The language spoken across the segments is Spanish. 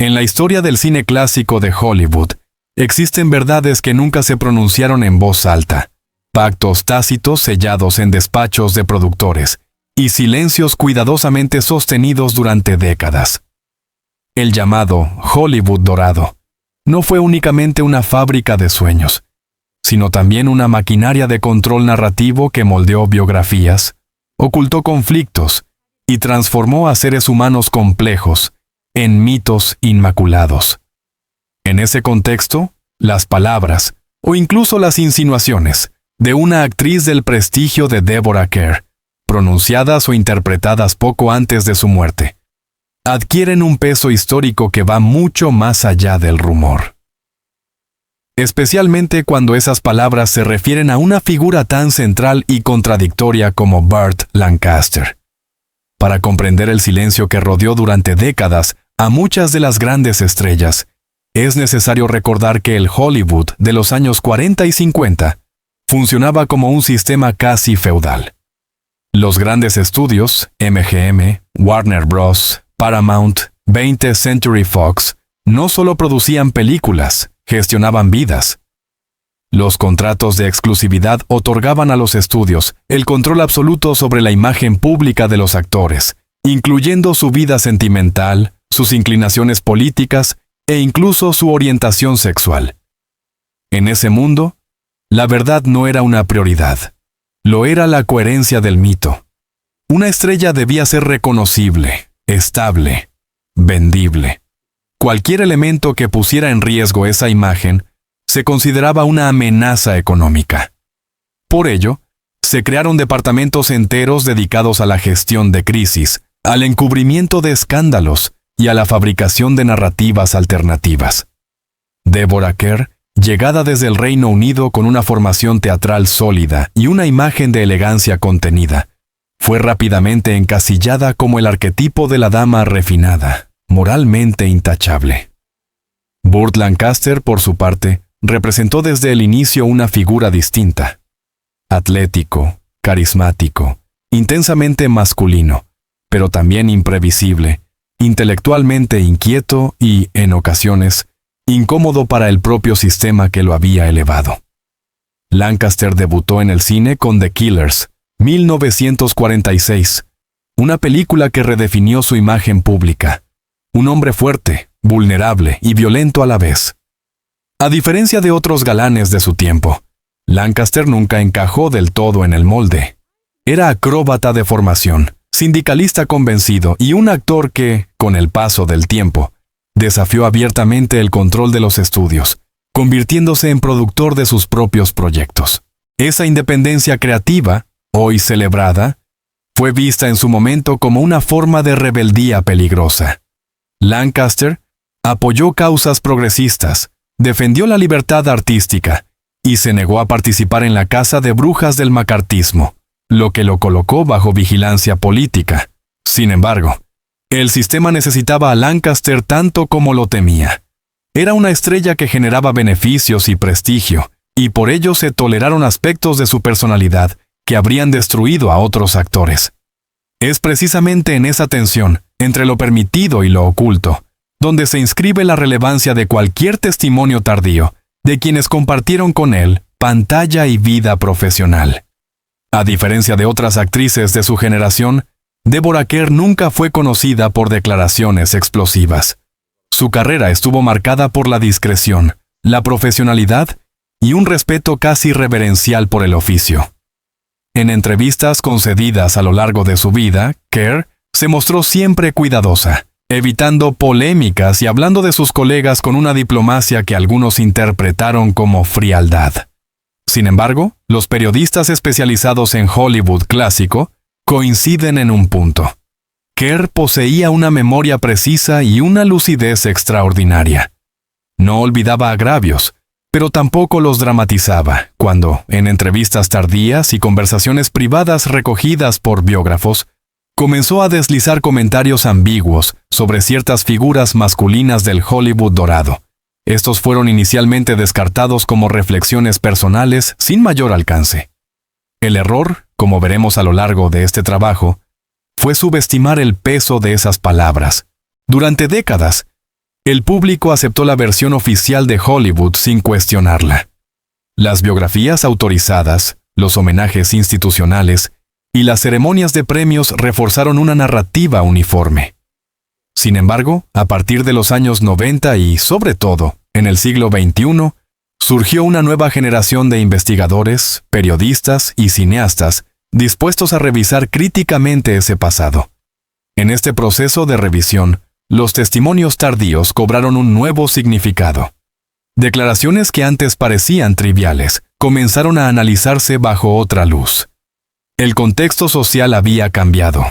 En la historia del cine clásico de Hollywood, existen verdades que nunca se pronunciaron en voz alta, pactos tácitos sellados en despachos de productores y silencios cuidadosamente sostenidos durante décadas. El llamado Hollywood dorado no fue únicamente una fábrica de sueños, sino también una maquinaria de control narrativo que moldeó biografías, ocultó conflictos y transformó a seres humanos complejos en mitos inmaculados. En ese contexto, las palabras, o incluso las insinuaciones, de una actriz del prestigio de Deborah Kerr, pronunciadas o interpretadas poco antes de su muerte, adquieren un peso histórico que va mucho más allá del rumor. Especialmente cuando esas palabras se refieren a una figura tan central y contradictoria como Burt Lancaster. Para comprender el silencio que rodeó durante décadas a muchas de las grandes estrellas, es necesario recordar que el Hollywood de los años 40 y 50 funcionaba como un sistema casi feudal. Los grandes estudios, MGM, Warner Bros., Paramount, 20th Century Fox, no solo producían películas, gestionaban vidas. Los contratos de exclusividad otorgaban a los estudios el control absoluto sobre la imagen pública de los actores, incluyendo su vida sentimental, sus inclinaciones políticas e incluso su orientación sexual. En ese mundo, la verdad no era una prioridad. Lo era la coherencia del mito. Una estrella debía ser reconocible, estable, vendible. Cualquier elemento que pusiera en riesgo esa imagen se consideraba una amenaza económica. Por ello, se crearon departamentos enteros dedicados a la gestión de crisis, al encubrimiento de escándalos y a la fabricación de narrativas alternativas. Deborah Kerr, llegada desde el Reino Unido con una formación teatral sólida y una imagen de elegancia contenida, fue rápidamente encasillada como el arquetipo de la dama refinada, moralmente intachable. Burt Lancaster, por su parte, representó desde el inicio una figura distinta. Atlético, carismático, intensamente masculino, pero también imprevisible, intelectualmente inquieto y, en ocasiones, incómodo para el propio sistema que lo había elevado. Lancaster debutó en el cine con The Killers, 1946, una película que redefinió su imagen pública. Un hombre fuerte, vulnerable y violento a la vez. A diferencia de otros galanes de su tiempo, Lancaster nunca encajó del todo en el molde. Era acróbata de formación, sindicalista convencido y un actor que, con el paso del tiempo, desafió abiertamente el control de los estudios, convirtiéndose en productor de sus propios proyectos. Esa independencia creativa, hoy celebrada, fue vista en su momento como una forma de rebeldía peligrosa. Lancaster apoyó causas progresistas, defendió la libertad artística y se negó a participar en la caza de brujas del macartismo, lo que lo colocó bajo vigilancia política. Sin embargo, el sistema necesitaba a Lancaster tanto como lo temía. Era una estrella que generaba beneficios y prestigio, y por ello se toleraron aspectos de su personalidad que habrían destruido a otros actores. Es precisamente en esa tensión, entre lo permitido y lo oculto, donde se inscribe la relevancia de cualquier testimonio tardío de quienes compartieron con él pantalla y vida profesional. A diferencia de otras actrices de su generación, Deborah Kerr nunca fue conocida por declaraciones explosivas. Su carrera estuvo marcada por la discreción, la profesionalidad y un respeto casi reverencial por el oficio. En entrevistas concedidas a lo largo de su vida, Kerr se mostró siempre cuidadosa, evitando polémicas y hablando de sus colegas con una diplomacia que algunos interpretaron como frialdad. Sin embargo, los periodistas especializados en Hollywood clásico coinciden en un punto. Kerr poseía una memoria precisa y una lucidez extraordinaria. No olvidaba agravios, pero tampoco los dramatizaba cuando, en entrevistas tardías y conversaciones privadas recogidas por biógrafos, comenzó a deslizar comentarios ambiguos sobre ciertas figuras masculinas del Hollywood dorado. Estos fueron inicialmente descartados como reflexiones personales sin mayor alcance. El error, como veremos a lo largo de este trabajo, fue subestimar el peso de esas palabras. Durante décadas, El público aceptó la versión oficial de Hollywood sin cuestionarla. Las biografías autorizadas, los homenajes institucionales y las ceremonias de premios reforzaron una narrativa uniforme. Sin embargo, a partir de los años 90 y, sobre todo, en el siglo XXI, surgió una nueva generación de investigadores, periodistas y cineastas dispuestos a revisar críticamente ese pasado. En este proceso de revisión, los testimonios tardíos cobraron un nuevo significado. Declaraciones que antes parecían triviales comenzaron a analizarse bajo otra luz. El contexto social había cambiado.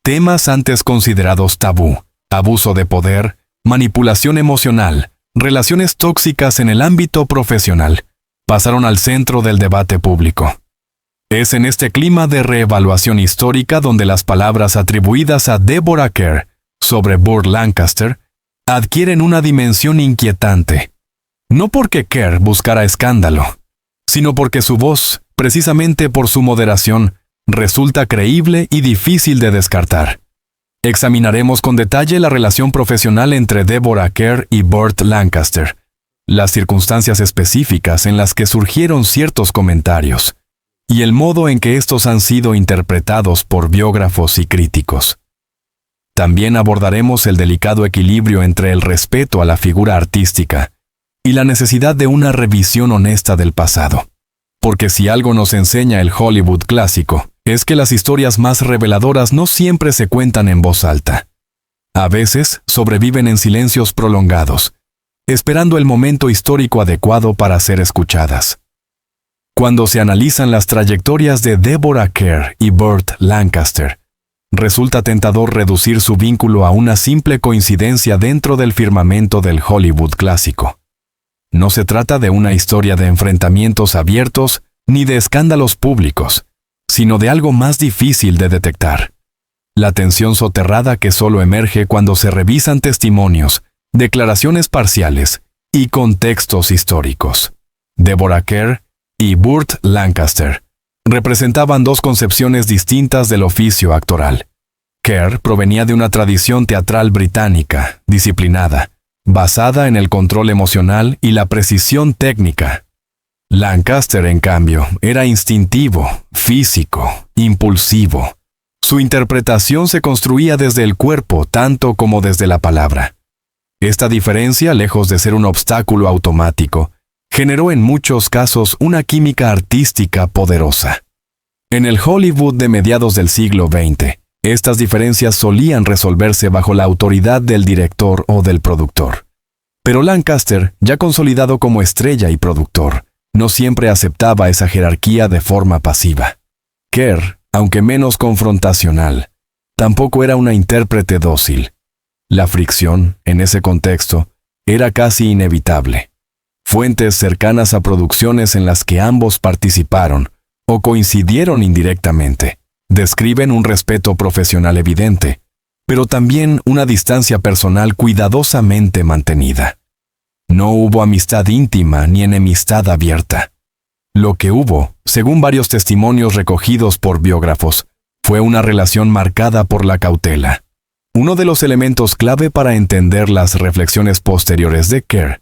Temas antes considerados tabú, abuso de poder, manipulación emocional, relaciones tóxicas en el ámbito profesional, pasaron al centro del debate público. Es en este clima de reevaluación histórica donde las palabras atribuidas a Deborah Kerr sobre Burt Lancaster adquieren una dimensión inquietante. No porque Kerr buscara escándalo, sino porque su voz, precisamente por su moderación, resulta creíble y difícil de descartar. Examinaremos con detalle la relación profesional entre Deborah Kerr y Burt Lancaster, las circunstancias específicas en las que surgieron ciertos comentarios, y el modo en que estos han sido interpretados por biógrafos y críticos. También abordaremos el delicado equilibrio entre el respeto a la figura artística y la necesidad de una revisión honesta del pasado. Porque si algo nos enseña el Hollywood clásico, es que las historias más reveladoras no siempre se cuentan en voz alta. A veces sobreviven en silencios prolongados, esperando el momento histórico adecuado para ser escuchadas. Cuando se analizan las trayectorias de Deborah Kerr y Burt Lancaster, resulta tentador reducir su vínculo a una simple coincidencia dentro del firmamento del Hollywood clásico. No se trata de una historia de enfrentamientos abiertos ni de escándalos públicos, sino de algo más difícil de detectar. La tensión soterrada que solo emerge cuando se revisan testimonios, declaraciones parciales y contextos históricos. Deborah Kerr y Burt Lancaster representaban dos concepciones distintas del oficio actoral. Kerr provenía de una tradición teatral británica, disciplinada, basada en el control emocional y la precisión técnica. Lancaster, en cambio, era instintivo, físico, impulsivo. Su interpretación se construía desde el cuerpo tanto como desde la palabra. Esta diferencia, lejos de ser un obstáculo automático, generó en muchos casos una química artística poderosa. En el Hollywood de mediados del siglo XX, estas diferencias solían resolverse bajo la autoridad del director o del productor. Pero Lancaster, ya consolidado como estrella y productor, no siempre aceptaba esa jerarquía de forma pasiva. Kerr, aunque menos confrontacional, tampoco era una intérprete dócil. La fricción, en ese contexto, era casi inevitable. Fuentes cercanas a producciones en las que ambos participaron o coincidieron indirectamente describen un respeto profesional evidente, pero también una distancia personal cuidadosamente mantenida. No hubo amistad íntima ni enemistad abierta. Lo que hubo, según varios testimonios recogidos por biógrafos, fue una relación marcada por la cautela. Uno de los elementos clave para entender las reflexiones posteriores de Kerr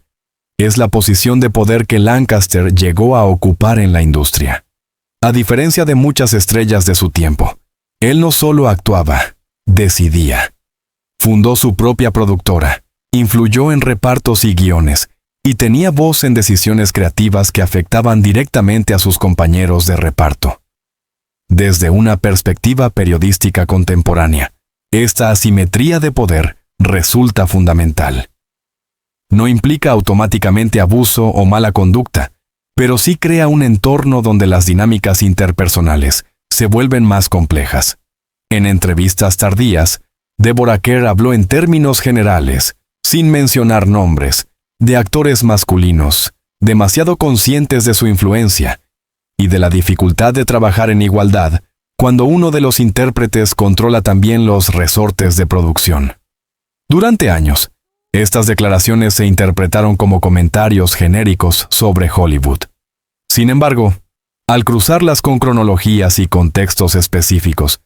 es la posición de poder que Lancaster llegó a ocupar en la industria. A diferencia de muchas estrellas de su tiempo, él no solo actuaba, decidía. Fundó su propia productora, influyó en repartos y guiones, y tenía voz en decisiones creativas que afectaban directamente a sus compañeros de reparto. Desde una perspectiva periodística contemporánea, esta asimetría de poder resulta fundamental. No implica automáticamente abuso o mala conducta, pero sí crea un entorno donde las dinámicas interpersonales se vuelven más complejas. En entrevistas tardías, Deborah Kerr habló en términos generales, sin mencionar nombres, de actores masculinos, demasiado conscientes de su influencia, y de la dificultad de trabajar en igualdad cuando uno de los intérpretes controla también los resortes de producción. Durante años, estas declaraciones se interpretaron como comentarios genéricos sobre Hollywood. Sin embargo, al cruzarlas con cronologías y contextos específicos,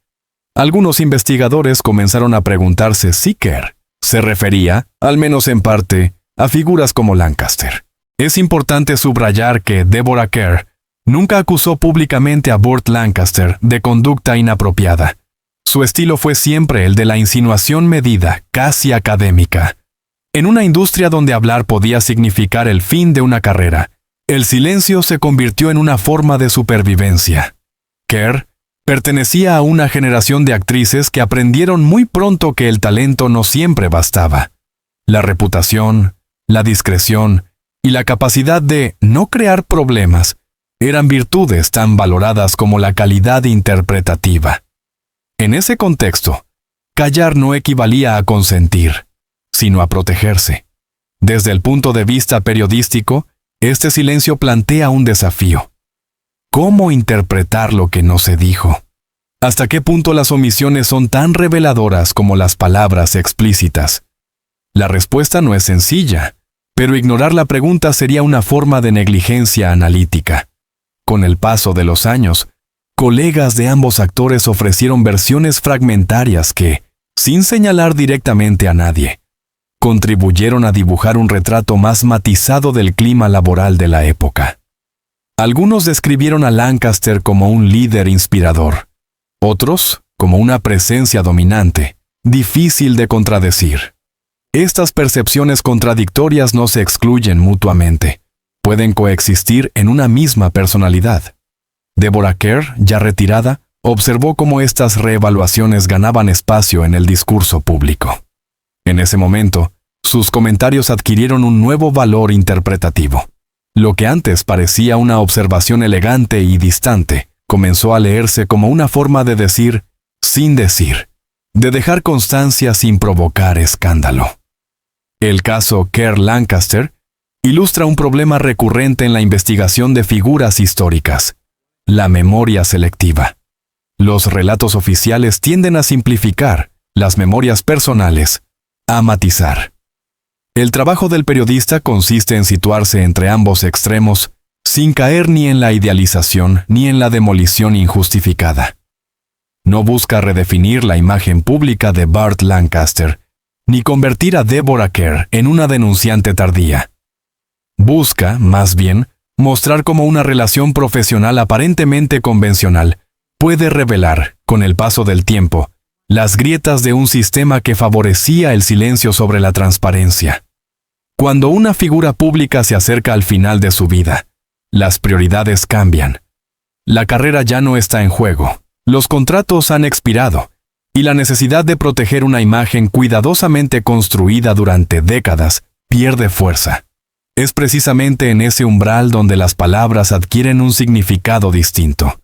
algunos investigadores comenzaron a preguntarse si Kerr Se refería, al menos en parte, a figuras como Lancaster. Es importante subrayar que Deborah Kerr nunca acusó públicamente a Burt Lancaster de conducta inapropiada. Su estilo fue siempre el de la insinuación medida, casi académica. En una industria donde hablar podía significar el fin de una carrera, el silencio se convirtió en una forma de supervivencia. Kerr pertenecía a una generación de actrices que aprendieron muy pronto que el talento no siempre bastaba. La reputación, la discreción y la capacidad de no crear problemas eran virtudes tan valoradas como la calidad interpretativa. En ese contexto, callar no equivalía a consentir, sino a protegerse. Desde el punto de vista periodístico, este silencio plantea un desafío. ¿Cómo interpretar lo que no se dijo? ¿Hasta qué punto las omisiones son tan reveladoras como las palabras explícitas? La respuesta no es sencilla, pero ignorar la pregunta sería una forma de negligencia analítica. Con el paso de los años, colegas de ambos actores ofrecieron versiones fragmentarias que, sin señalar directamente a nadie, contribuyeron a dibujar un retrato más matizado del clima laboral de la época. Algunos describieron a Lancaster como un líder inspirador, otros como una presencia dominante, difícil de contradecir. Estas percepciones contradictorias no se excluyen mutuamente, pueden coexistir en una misma personalidad. Deborah Kerr, ya retirada, observó cómo estas reevaluaciones ganaban espacio en el discurso público. En ese momento, sus comentarios adquirieron un nuevo valor interpretativo. Lo que antes parecía una observación elegante y distante, comenzó a leerse como una forma de decir sin decir, de dejar constancia sin provocar escándalo. El caso Kerr-Lancaster ilustra un problema recurrente en la investigación de figuras históricas: la memoria selectiva. Los relatos oficiales tienden a simplificar, las memorias personales a matizar. El trabajo del periodista consiste en situarse entre ambos extremos, sin caer ni en la idealización ni en la demolición injustificada. No busca redefinir la imagen pública de Burt Lancaster, ni convertir a Deborah Kerr en una denunciante tardía. Busca, más bien, mostrar cómo una relación profesional aparentemente convencional puede revelar, con el paso del tiempo, las grietas de un sistema que favorecía el silencio sobre la transparencia. Cuando una figura pública se acerca al final de su vida, las prioridades cambian. La carrera ya no está en juego, los contratos han expirado, y la necesidad de proteger una imagen cuidadosamente construida durante décadas pierde fuerza. Es precisamente en ese umbral donde las palabras adquieren un significado distinto.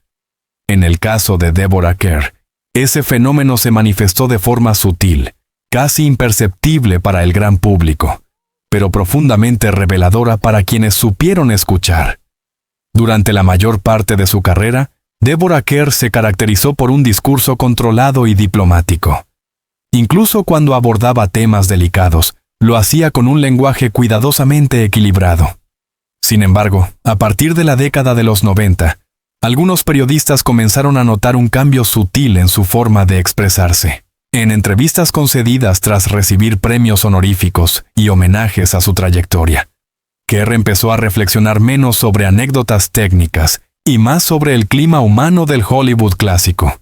En el caso de Deborah Kerr, ese fenómeno se manifestó de forma sutil, casi imperceptible para el gran público, pero profundamente reveladora para quienes supieron escuchar. Durante la mayor parte de su carrera, Deborah Kerr se caracterizó por un discurso controlado y diplomático. Incluso cuando abordaba temas delicados, lo hacía con un lenguaje cuidadosamente equilibrado. Sin embargo, a partir de la década de los 90, algunos periodistas comenzaron a notar un cambio sutil en su forma de expresarse. En entrevistas concedidas tras recibir premios honoríficos y homenajes a su trayectoria, Kerr empezó a reflexionar menos sobre anécdotas técnicas y más sobre el clima humano del Hollywood clásico.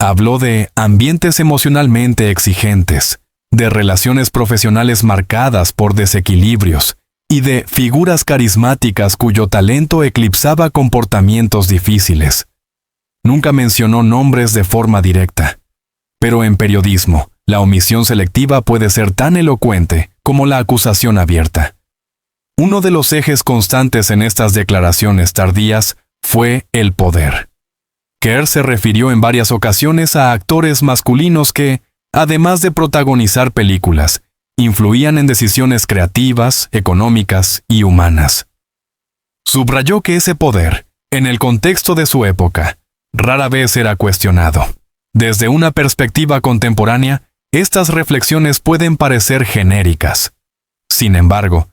Habló de ambientes emocionalmente exigentes, de relaciones profesionales marcadas por desequilibrios y de figuras carismáticas cuyo talento eclipsaba comportamientos difíciles. Nunca mencionó nombres de forma directa. Pero en periodismo, la omisión selectiva puede ser tan elocuente como la acusación abierta. Uno de los ejes constantes en estas declaraciones tardías fue el poder. Kerr se refirió en varias ocasiones a actores masculinos que, además de protagonizar películas, influían en decisiones creativas, económicas y humanas. Subrayó que ese poder, en el contexto de su época, rara vez era cuestionado. Desde una perspectiva contemporánea, estas reflexiones pueden parecer genéricas. Sin embargo,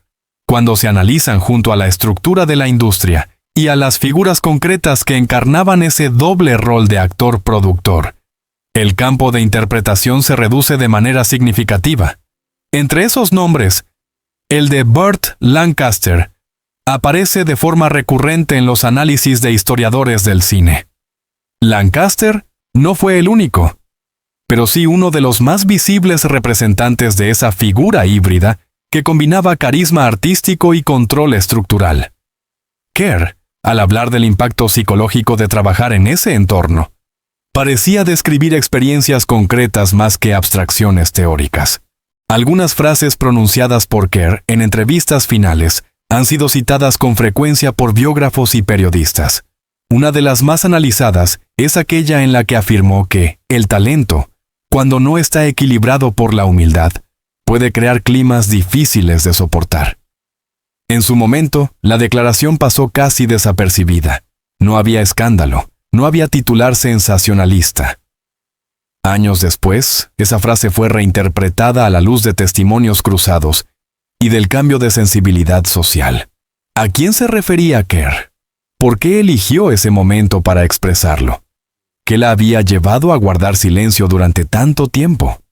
cuando se analizan junto a la estructura de la industria y a las figuras concretas que encarnaban ese doble rol de actor-productor, el campo de interpretación se reduce de manera significativa. Entre esos nombres, el de Burt Lancaster aparece de forma recurrente en los análisis de historiadores del cine. Lancaster no fue el único, pero sí uno de los más visibles representantes de esa figura híbrida que combinaba carisma artístico y control estructural. Kerr, al hablar del impacto psicológico de trabajar en ese entorno, parecía describir experiencias concretas más que abstracciones teóricas. Algunas frases pronunciadas por Kerr en entrevistas finales han sido citadas con frecuencia por biógrafos y periodistas. Una de las más analizadas es aquella en la que afirmó que el talento, cuando no está equilibrado por la humildad, puede crear climas difíciles de soportar. En su momento, la declaración pasó casi desapercibida. No había escándalo, no había titular sensacionalista. Años después, esa frase fue reinterpretada a la luz de testimonios cruzados y del cambio de sensibilidad social. ¿A quién se refería Kerr? ¿Por qué eligió ese momento para expresarlo? ¿Qué la había llevado a guardar silencio durante tanto tiempo?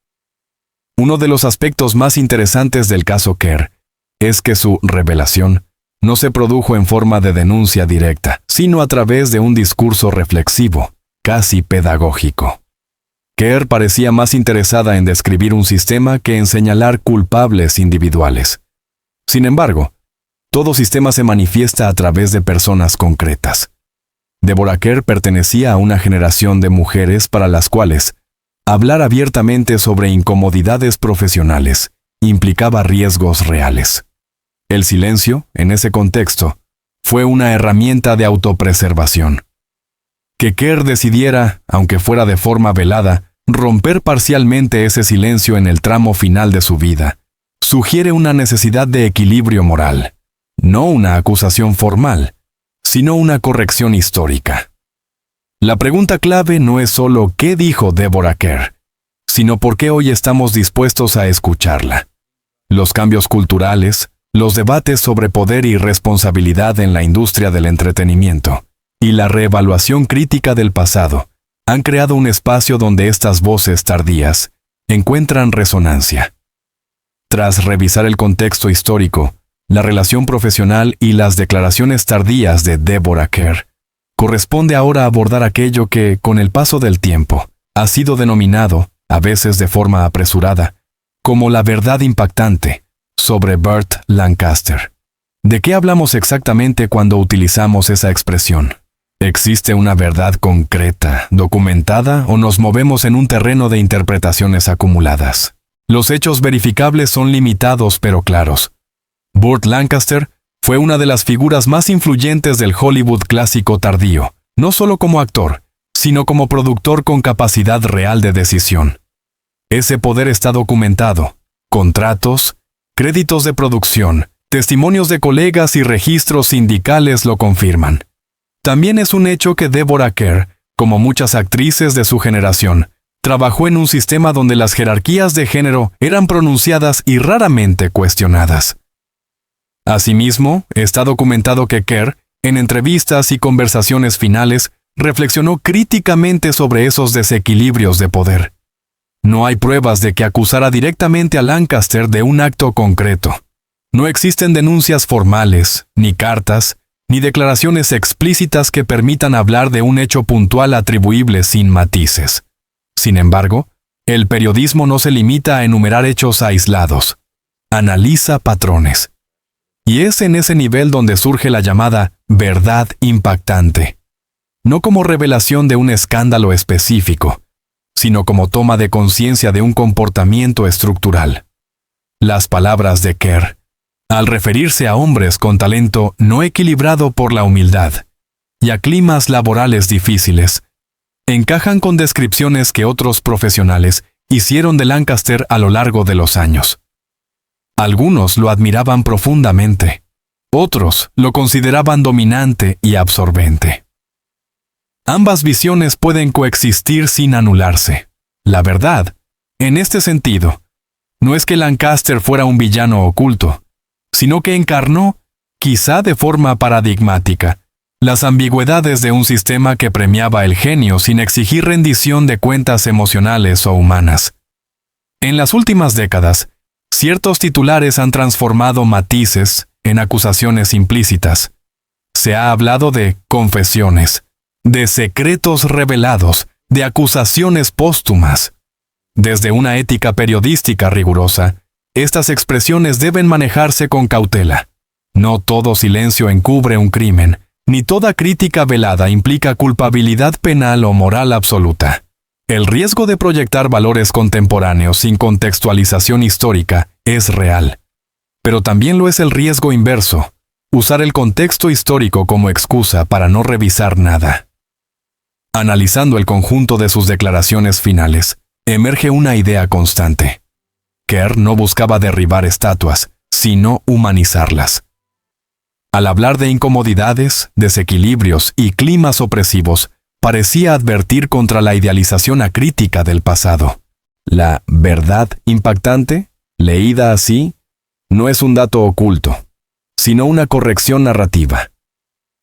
Uno de los aspectos más interesantes del caso Kerr es que su revelación no se produjo en forma de denuncia directa, sino a través de un discurso reflexivo, casi pedagógico. Kerr parecía más interesada en describir un sistema que en señalar culpables individuales. Sin embargo, todo sistema se manifiesta a través de personas concretas. Deborah Kerr pertenecía a una generación de mujeres para las cuales hablar abiertamente sobre incomodidades profesionales implicaba riesgos reales. El silencio, en ese contexto, fue una herramienta de autopreservación. Que Kerr decidiera, aunque fuera de forma velada, romper parcialmente ese silencio en el tramo final de su vida, sugiere una necesidad de equilibrio moral, no una acusación formal, sino una corrección histórica. La pregunta clave no es solo ¿qué dijo Deborah Kerr?, sino por qué hoy estamos dispuestos a escucharla. Los cambios culturales, los debates sobre poder y responsabilidad en la industria del entretenimiento, y la reevaluación crítica del pasado, han creado un espacio donde estas voces tardías encuentran resonancia. Tras revisar el contexto histórico, la relación profesional y las declaraciones tardías de Deborah Kerr, corresponde ahora abordar aquello que, con el paso del tiempo, ha sido denominado, a veces de forma apresurada, como la verdad impactante sobre Burt Lancaster. ¿De qué hablamos exactamente cuando utilizamos esa expresión? ¿Existe una verdad concreta, documentada, o nos movemos en un terreno de interpretaciones acumuladas? Los hechos verificables son limitados pero claros. Burt Lancaster fue una de las figuras más influyentes del Hollywood clásico tardío, no solo como actor, sino como productor con capacidad real de decisión. Ese poder está documentado. Contratos, créditos de producción, testimonios de colegas y registros sindicales lo confirman. También es un hecho que Deborah Kerr, como muchas actrices de su generación, trabajó en un sistema donde las jerarquías de género eran pronunciadas y raramente cuestionadas. Asimismo, está documentado que Kerr, en entrevistas y conversaciones finales, reflexionó críticamente sobre esos desequilibrios de poder. No hay pruebas de que acusara directamente a Lancaster de un acto concreto. No existen denuncias formales, ni cartas, ni declaraciones explícitas que permitan hablar de un hecho puntual atribuible sin matices. Sin embargo, el periodismo no se limita a enumerar hechos aislados. Analiza patrones. Y es en ese nivel donde surge la llamada verdad impactante. No como revelación de un escándalo específico, sino como toma de conciencia de un comportamiento estructural. Las palabras de Kerr, al referirse a hombres con talento no equilibrado por la humildad y a climas laborales difíciles, encajan con descripciones que otros profesionales hicieron de Lancaster a lo largo de los años. Algunos lo admiraban profundamente, otros lo consideraban dominante y absorbente. Ambas visiones pueden coexistir sin anularse. La verdad, en este sentido, no es que Lancaster fuera un villano oculto, sino que encarnó, quizá de forma paradigmática, las ambigüedades de un sistema que premiaba el genio sin exigir rendición de cuentas emocionales o humanas. En las últimas décadas, Ciertos titulares han transformado matices en acusaciones implícitas. Se ha hablado de confesiones, de secretos revelados, de acusaciones póstumas. Desde una ética periodística rigurosa, estas expresiones deben manejarse con cautela. No todo silencio encubre un crimen, ni toda crítica velada implica culpabilidad penal o moral absoluta. El riesgo de proyectar valores contemporáneos sin contextualización histórica es real. Pero también lo es el riesgo inverso, usar el contexto histórico como excusa para no revisar nada. Analizando el conjunto de sus declaraciones finales, emerge una idea constante. Kerr no buscaba derribar estatuas, sino humanizarlas. Al hablar de incomodidades, desequilibrios y climas opresivos, parecía advertir contra la idealización acrítica del pasado. La verdad impactante, leída así, no es un dato oculto, sino una corrección narrativa.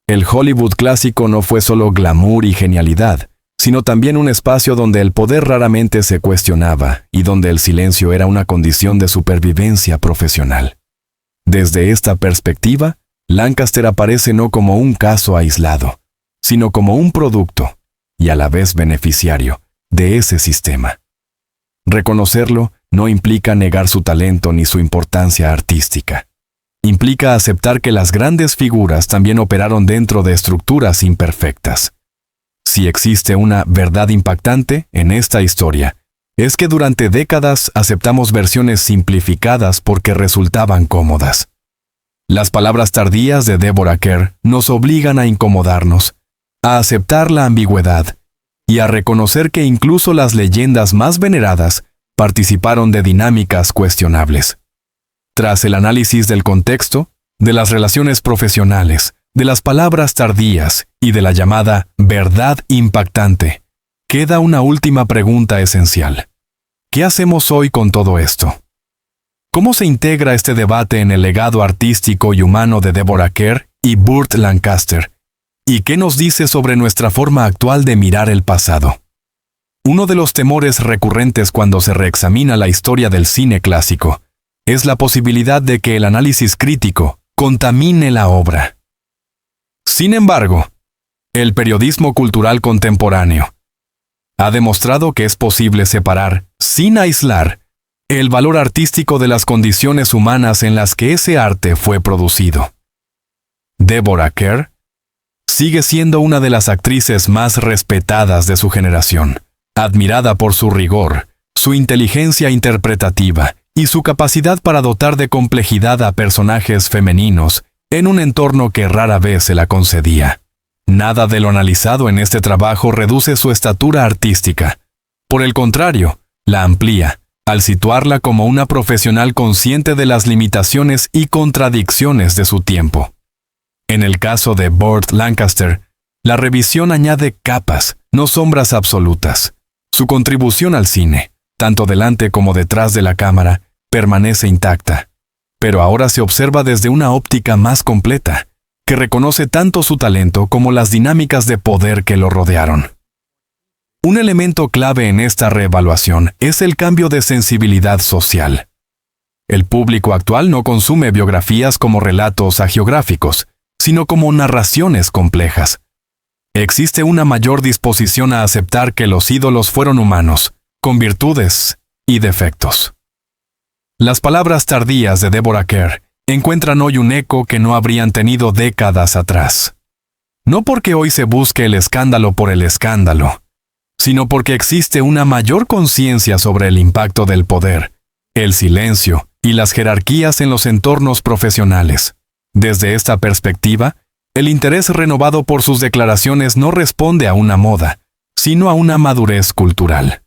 El Hollywood clásico no fue solo glamour y genialidad, sino también un espacio donde el poder raramente se cuestionaba y donde el silencio era una condición de supervivencia profesional. Desde esta perspectiva, Lancaster aparece no como un caso aislado, sino como un producto, y a la vez beneficiario, de ese sistema. Reconocerlo no implica negar su talento ni su importancia artística. Implica aceptar que las grandes figuras también operaron dentro de estructuras imperfectas. Si existe una verdad impactante en esta historia, es que durante décadas aceptamos versiones simplificadas porque resultaban cómodas. Las palabras tardías de Deborah Kerr nos obligan a incomodarnos, a aceptar la ambigüedad y a reconocer que incluso las leyendas más veneradas participaron de dinámicas cuestionables. Tras el análisis del contexto, de las relaciones profesionales, de las palabras tardías y de la llamada verdad impactante, queda una última pregunta esencial. ¿Qué hacemos hoy con todo esto? ¿Cómo se integra este debate en el legado artístico y humano de Deborah Kerr y Burt Lancaster? ¿Y qué nos dice sobre nuestra forma actual de mirar el pasado? Uno de los temores recurrentes cuando se reexamina la historia del cine clásico es la posibilidad de que el análisis crítico contamine la obra. Sin embargo, el periodismo cultural contemporáneo ha demostrado que es posible separar, sin aislar, el valor artístico de las condiciones humanas en las que ese arte fue producido. Deborah Kerr sigue siendo una de las actrices más respetadas de su generación, admirada por su rigor, su inteligencia interpretativa y su capacidad para dotar de complejidad a personajes femeninos en un entorno que rara vez se la concedía. Nada de lo analizado en este trabajo reduce su estatura artística. Por el contrario, la amplía, al situarla como una profesional consciente de las limitaciones y contradicciones de su tiempo. En el caso de Burt Lancaster, la revisión añade capas, no sombras absolutas. Su contribución al cine, tanto delante como detrás de la cámara, permanece intacta. Pero ahora se observa desde una óptica más completa, que reconoce tanto su talento como las dinámicas de poder que lo rodearon. Un elemento clave en esta reevaluación es el cambio de sensibilidad social. El público actual no consume biografías como relatos hagiográficos, sino como narraciones complejas. Existe una mayor disposición a aceptar que los ídolos fueron humanos, con virtudes y defectos. Las palabras tardías de Deborah Kerr encuentran hoy un eco que no habrían tenido décadas atrás. No porque hoy se busque el escándalo por el escándalo, sino porque existe una mayor conciencia sobre el impacto del poder, el silencio y las jerarquías en los entornos profesionales. Desde esta perspectiva, el interés renovado por sus declaraciones no responde a una moda, sino a una madurez cultural.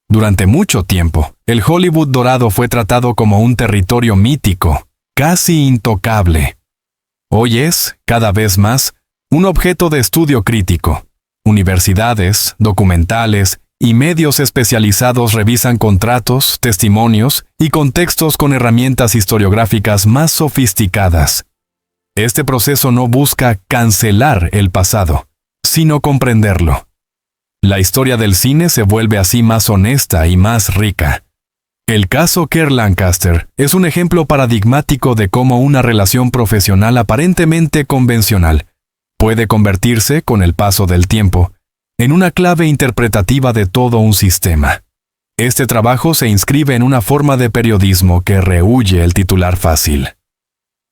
Durante mucho tiempo, el Hollywood dorado fue tratado como un territorio mítico, casi intocable. Hoy es, cada vez más, un objeto de estudio crítico. Universidades, documentales y medios especializados revisan contratos, testimonios y contextos con herramientas historiográficas más sofisticadas. Este proceso no busca cancelar el pasado, sino comprenderlo. La historia del cine se vuelve así más honesta y más rica. El caso Kerr Lancaster es un ejemplo paradigmático de cómo una relación profesional aparentemente convencional puede convertirse, con el paso del tiempo, en una clave interpretativa de todo un sistema. Este trabajo se inscribe en una forma de periodismo que rehúye el titular fácil.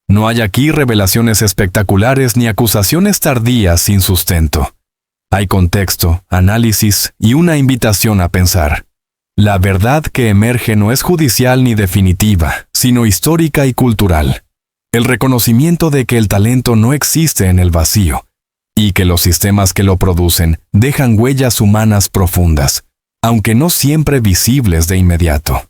No hay aquí revelaciones espectaculares ni acusaciones tardías sin sustento. Hay contexto, análisis y una invitación a pensar. La verdad que emerge no es judicial ni definitiva, sino histórica y cultural. El reconocimiento de que el talento no existe en el vacío, y que los sistemas que lo producen dejan huellas humanas profundas, aunque no siempre visibles de inmediato.